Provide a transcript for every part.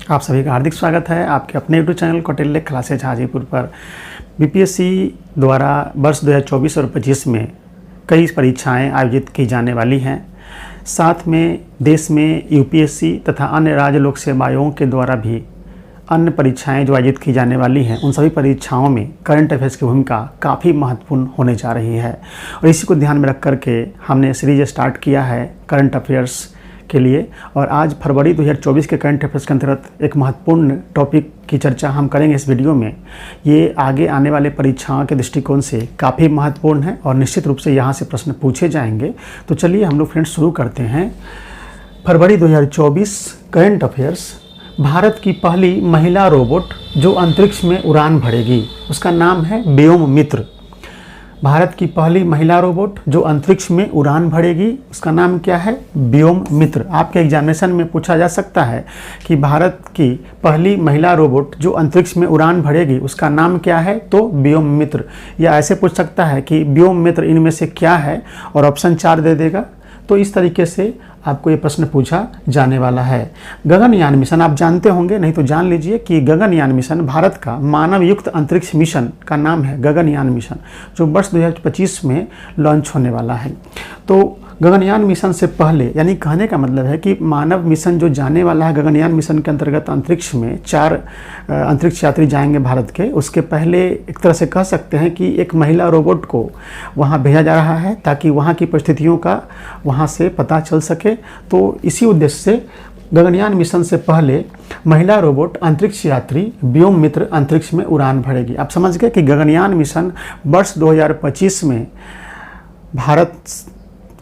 आप सभी का हार्दिक स्वागत है आपके अपने YouTube channel Kautilya classes Hajipur पर। बीपीएससी द्वारा वर्ष 2024 और 25 में कई परीक्षाएं आयोजित की जाने वाली हैं। साथ में देश में यूपीएससी तथा अन्य राज्य लोक सेवा आयोग के द्वारा भी अन्य परीक्षाएं जो आयोजित की जाने वाली हैं, उन सभी परीक्षाओं में करंट अफेयर्स की भूमिका काफ़ी महत्वपूर्ण होने जा रही है। और इसी को ध्यान में रख करके हमने सीरीज स्टार्ट किया है करंट अफेयर्स के लिए। और आज फरवरी 2024 के करंट अफेयर्स के अंतर्गत एक महत्वपूर्ण टॉपिक की चर्चा हम करेंगे इस वीडियो में। ये आगे आने वाले परीक्षाओं के दृष्टिकोण से काफ़ी महत्वपूर्ण है और निश्चित रूप से यहाँ से प्रश्न पूछे जाएंगे। तो चलिए हम लोग फ्रेंड्स शुरू करते हैं। फरवरी 2024 करंट अफेयर्स। भारत की पहली महिला रोबोट जो अंतरिक्ष में उड़ान भरेगी उसका नाम है व्योम मित्र। भारत की पहली महिला रोबोट जो अंतरिक्ष में उड़ान भरेगी उसका नाम क्या है? व्योम मित्र। आपके एग्जामिनेशन में पूछा जा सकता है कि भारत की पहली महिला रोबोट जो अंतरिक्ष में उड़ान भरेगी उसका नाम क्या है? तो व्योम मित्र। या ऐसे पूछ सकता है कि व्योम मित्र इनमें से क्या है और ऑप्शन 4 दे देगा। तो इस तरीके से आपको ये प्रश्न पूछा जाने वाला है। गगनयान मिशन आप जानते होंगे, नहीं तो जान लीजिए कि गगनयान मिशन भारत का मानव युक्त अंतरिक्ष मिशन का नाम है गगनयान मिशन, जो वर्ष 2025 में लॉन्च होने वाला है। तो गगनयान मिशन से पहले, यानी कहने का मतलब है कि मानव मिशन जो जाने वाला है गगनयान मिशन के अंतर्गत अंतरिक्ष में 4 अंतरिक्ष यात्री जाएंगे भारत के, उसके पहले एक तरह से कह सकते हैं कि एक महिला रोबोट को वहां भेजा जा रहा है ताकि वहां की परिस्थितियों का वहां से पता चल सके। तो इसी उद्देश्य से गगनयान मिशन से पहले महिला रोबोट अंतरिक्ष यात्री व्योम मित्र अंतरिक्ष में उड़ान भरेगी। आप समझ गए कि गगनयान मिशन वर्ष 2025 में भारत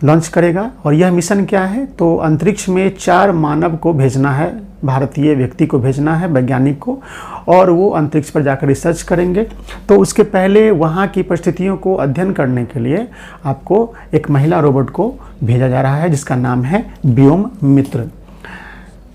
लॉन्च करेगा। और यह मिशन क्या है? तो अंतरिक्ष में 4 मानव को भेजना है, भारतीय व्यक्ति को भेजना है, वैज्ञानिक को, और वो अंतरिक्ष पर जाकर रिसर्च करेंगे। तो उसके पहले वहाँ की परिस्थितियों को अध्ययन करने के लिए आपको एक महिला रोबोट को भेजा जा रहा है जिसका नाम है व्योम मित्र।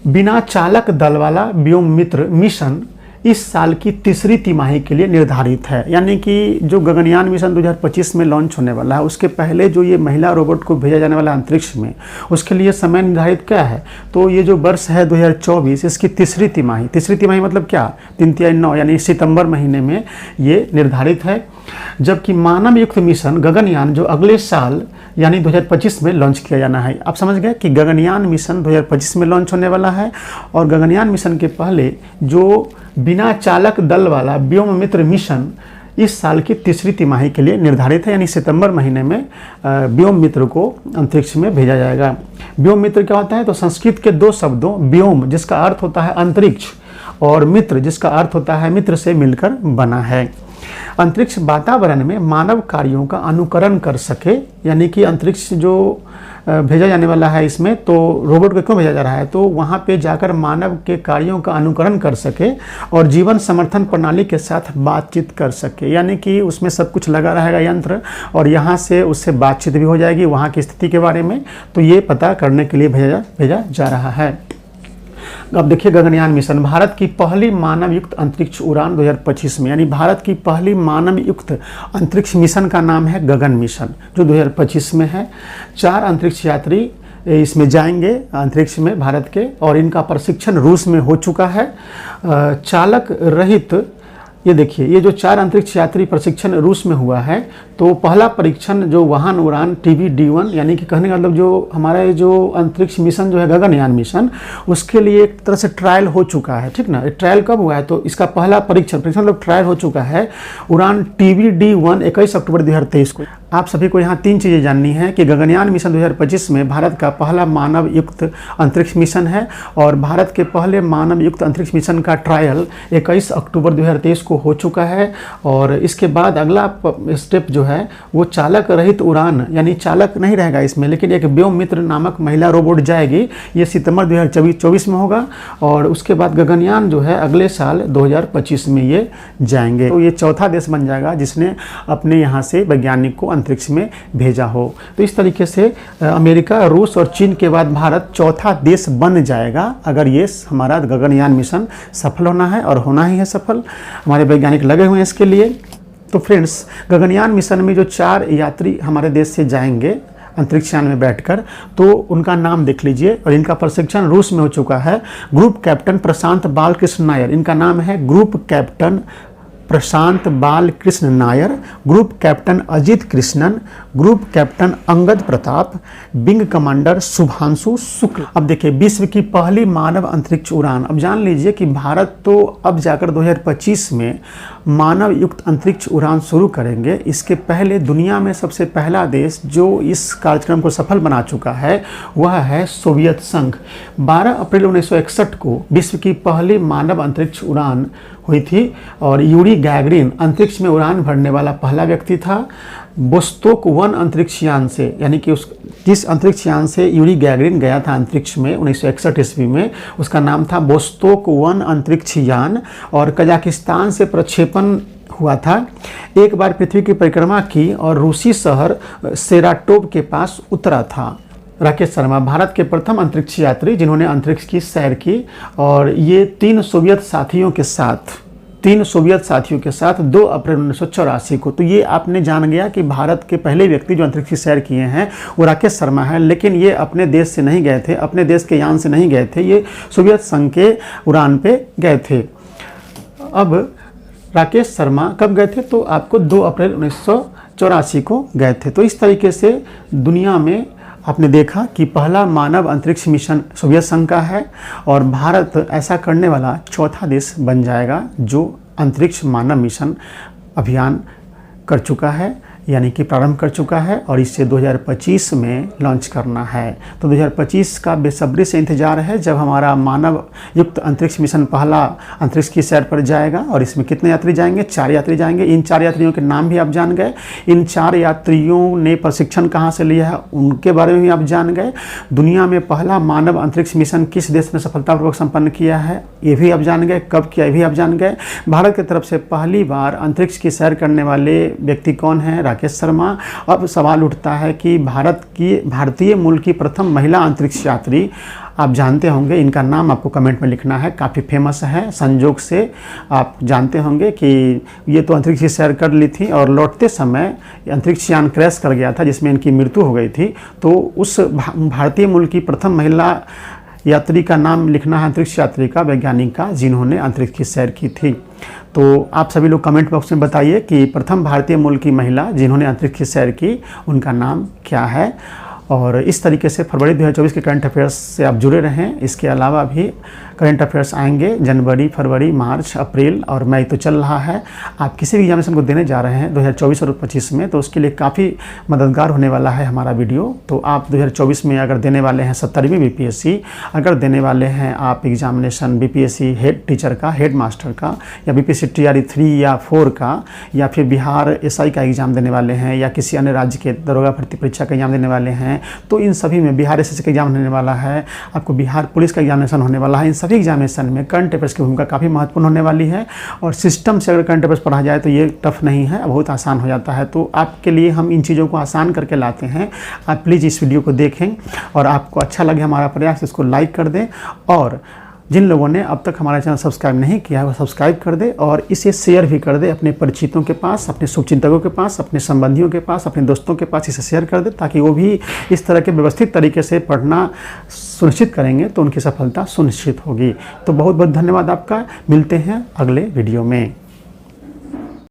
बिना चालक दल वाला व्योम मित्र मिशन इस साल की तीसरी तिमाही के लिए निर्धारित है। यानी कि जो गगनयान मिशन 2025 में लॉन्च होने वाला है उसके पहले जो ये महिला रोबोट को भेजा जाने वाला अंतरिक्ष में, उसके लिए समय निर्धारित क्या है? तो ये जो वर्ष है 2024 इसकी तीसरी तिमाही मतलब क्या? 3 3 9 यानी सितंबर महीने में ये निर्धारित है। जबकि मानव युक्त मिशन गगनयान जो अगले साल यानी 2025 में लॉन्च किया जाना है। आप समझ गए कि गगनयान मिशन 2025 में लॉन्च होने वाला है। और गगनयान मिशन के पहले जो बिना चालक दल वाला व्योम मित्र मिशन इस साल की तीसरी तिमाही के लिए निर्धारित है, यानी सितंबर महीने में व्योम मित्र को अंतरिक्ष में भेजा जाएगा। व्योम मित्र क्या होता है? तो संस्कृत के 2 शब्दों व्योम जिसका अर्थ होता है अंतरिक्ष और मित्र जिसका अर्थ होता है मित्र से मिलकर बना है। अंतरिक्ष वातावरण में मानव कार्यों का अनुकरण कर सके, यानी कि अंतरिक्ष जो भेजा जाने वाला है इसमें, तो रोबोट को क्यों भेजा जा रहा है? तो वहाँ पे जाकर मानव के कार्यों का अनुकरण कर सके और जीवन समर्थन प्रणाली के साथ बातचीत कर सके। यानी कि उसमें सब कुछ लगा रहेगा यंत्र और यहाँ से उससे बातचीत भी हो जाएगी वहाँ की स्थिति के बारे में। तो ये पता करने के लिए भेजा जा रहा है। अब देखिए गगनयान मिशन भारत की पहली मानव युक्त अंतरिक्ष उड़ान 2025 में, यानी भारत की पहली मानव युक्त अंतरिक्ष मिशन का नाम है गगन मिशन जो 2025 में है। 4 अंतरिक्ष यात्री इसमें जाएंगे अंतरिक्ष में भारत के, और इनका प्रशिक्षण रूस में हो चुका है। चालक रहित ये देखिए, ये जो 4 अंतरिक्ष यात्री प्रशिक्षण रूस में हुआ है, तो पहला परीक्षण जो वाहन उड़ान TB-D1, यानी कि कहने का मतलब जो हमारा जो अंतरिक्ष मिशन जो है गगनयान मिशन, उसके लिए एक तरह से ट्रायल हो चुका है, ठीक ना। ट्रायल कब हुआ है? तो इसका पहला परीक्षण मतलब ट्रायल हो चुका है उड़ान TB-D1 21 अक्टूबर 2023 को। आप सभी को यहाँ 3 चीज़ें जाननी है कि गगनयान मिशन 2025 में भारत का पहला मानव युक्त अंतरिक्ष मिशन है और भारत के पहले मानव युक्त अंतरिक्ष मिशन का ट्रायल 21 अक्टूबर 2023 को हो चुका है। और इसके बाद अगला स्टेप जो है वो चालक रहित उड़ान, यानी चालक नहीं रहेगा इसमें, लेकिन एक व्योम मित्र नामक महिला रोबोट जाएगी। ये सितंबर 2024 में होगा और उसके बाद गगनयान जो है अगले साल 2025 में ये जाएंगे। तो ये चौथा देश बन जाएगा जिसने अपने यहाँ से वैज्ञानिक को अंतरिक्ष में भेजा हो। तो इस तरीके से अमेरिका, रूस और चीन के बाद भारत चौथा देश बन जाएगा अगर ये हमारा गगनयान मिशन सफल होना है, और होना ही है सफल। हमारे वैज्ञानिक लगे हुए हैं इसके लिए। तो फ्रेंड्स, गगनयान मिशन में जो 4 यात्री हमारे देश से जाएंगे अंतरिक्ष यान में बैठकर, तो उनका नाम देख लीजिए। और इनका प्रशिक्षण रूस में हो चुका है। ग्रुप कैप्टन प्रशांत बालकृष्ण नायर, इनका नाम है group captain Prashant Balakrishna Nair, group captain Ajit Krishnan, group captain Angad Pratap, wing commander Shubhanshu Shukla. अब देखिए, विश्व की पहली मानव अंतरिक्ष उड़ान। अब जान लीजिए कि भारत तो अब जाकर 2025 में मानव युक्त अंतरिक्ष उड़ान शुरू करेंगे। इसके पहले दुनिया में सबसे पहला देश जो इस कार्यक्रम को सफल बना चुका है वह है सोवियत संघ। 12 अप्रैल 1961 को विश्व की पहली मानव अंतरिक्ष उड़ान हुई थी और यूरी गैगरिन अंतरिक्ष में उड़ान भरने वाला पहला व्यक्ति था। बोस्तोक 1 अंतरिक्ष यान से, यानी कि जिस अंतरिक्ष यान से यूरी गैगरिन गया था अंतरिक्ष में 1961 ईस्वी में, उसका नाम था बोस्तोक 1 अंतरिक्ष यान और कजाकिस्तान से प्रक्षेपण हुआ था। एक बार पृथ्वी की परिक्रमा की और रूसी शहर सेराटोव के पास उतरा था। राकेश शर्मा भारत के प्रथम अंतरिक्ष यात्री जिन्होंने अंतरिक्ष की सैर की, और ये 3 सोवियत साथियों के साथ 2 अप्रैल 1984 को। तो ये आपने जान गया कि भारत के पहले व्यक्ति जो अंतरिक्ष की सैर किए हैं वो राकेश शर्मा है। लेकिन ये अपने देश से नहीं गए थे, अपने देश के यान से नहीं गए थे, ये सोवियत संघ के उड़ान पे गए थे। अब राकेश शर्मा कब गए थे? तो आपको 2 अप्रैल 1984 को गए थे। तो इस तरीके से दुनिया में आपने देखा कि पहला मानव अंतरिक्ष मिशन सोवियत संघ का है और भारत ऐसा करने वाला चौथा देश बन जाएगा जो अंतरिक्ष मानव मिशन अभियान कर चुका है, यानी कि प्रारंभ कर चुका है और इसे 2025 में लॉन्च करना है। तो 2025 का बेसब्री से इंतजार है जब हमारा मानव युक्त अंतरिक्ष मिशन पहला अंतरिक्ष की सैर पर जाएगा। और इसमें कितने यात्री जाएंगे? 4 यात्री जाएंगे। इन 4 यात्रियों के नाम भी आप जान गए। इन 4 यात्रियों ने प्रशिक्षण कहाँ से लिया है उनके बारे में भी आप जान गए। दुनिया में पहला मानव अंतरिक्ष मिशन किस देश ने सफलतापूर्वक संपन्न किया है ये भी आप जान गए। कब किया ये भी आप जान गए। भारत की तरफ से पहली बार अंतरिक्ष की सैर करने वाले व्यक्ति कौन है? राकेश शर्मा। अब सवाल उठता है कि भारतीय मूल की प्रथम महिला अंतरिक्ष यात्री आप जानते होंगे, इनका नाम आपको कमेंट में लिखना है, काफ़ी फेमस है। संजोग से आप जानते होंगे कि ये तो अंतरिक्ष की सैर कर ली थी और लौटते समय अंतरिक्ष यान क्रैश कर गया था जिसमें इनकी मृत्यु हो गई थी। तो उस भारतीय मूल की प्रथम महिला यात्री का नाम लिखना है, अंतरिक्ष यात्री का, वैज्ञानिक का, जिन्होंने अंतरिक्ष की सैर की थी। तो आप सभी लोग कमेंट बॉक्स में बताइए कि प्रथम भारतीय मूल की महिला जिन्होंने अंतरिक्ष की सैर की उनका नाम क्या है। और इस तरीके से फरवरी 2024 के करंट अफेयर्स से आप जुड़े रहें। इसके अलावा भी करंट अफेयर्स आएंगे जनवरी, फरवरी, मार्च, अप्रैल और मई तो चल रहा है। आप किसी भी एग्जामिनेशन को देने जा रहे हैं 2024 और 2025 में, तो उसके लिए काफ़ी मददगार होने वाला है हमारा वीडियो। तो आप 2024 में अगर देने वाले हैं 70वीं बीपीएससी, अगर देने वाले हैं आप एग्जामिनेशन बीपीएससी हेड टीचर का, हेड मास्टर का, या बीपीएससी टीआरई 3 या 4 का, या फिर बिहार एसआई का एग्ज़ाम देने वाले हैं, या किसी अन्य राज्य के दरोगा भर्ती परीक्षा का एग्जाम देने वाले हैं, तो इन सभी में बिहार एसएससी का एग्जाम होने वाला है, आपको बिहार पुलिस का एग्जामिनेशन होने वाला है। इन सभी एग्जामिनेशन में करंट अफेयर्स की भूमिका काफ़ी महत्वपूर्ण होने वाली है। और सिस्टम से अगर करंट अफेयर्स पढ़ा जाए तो ये टफ नहीं है, बहुत आसान हो जाता है। तो आपके लिए हम इन चीज़ों को आसान करके लाते हैं। आप प्लीज़ इस वीडियो को देखें और आपको अच्छा लगे हमारा प्रयास, इसको लाइक कर दें। और जिन लोगों ने अब तक हमारा चैनल सब्सक्राइब नहीं किया है वो सब्सक्राइब कर दे और इसे शेयर भी कर दे अपने परिचितों के पास, अपने शुभचिंतकों के पास, अपने संबंधियों के पास, अपने दोस्तों के पास इसे शेयर कर दे, ताकि वो भी इस तरह के व्यवस्थित तरीके से पढ़ना सुनिश्चित करेंगे तो उनकी सफलता सुनिश्चित होगी। तो बहुत बहुत धन्यवाद आपका। मिलते हैं अगले वीडियो में।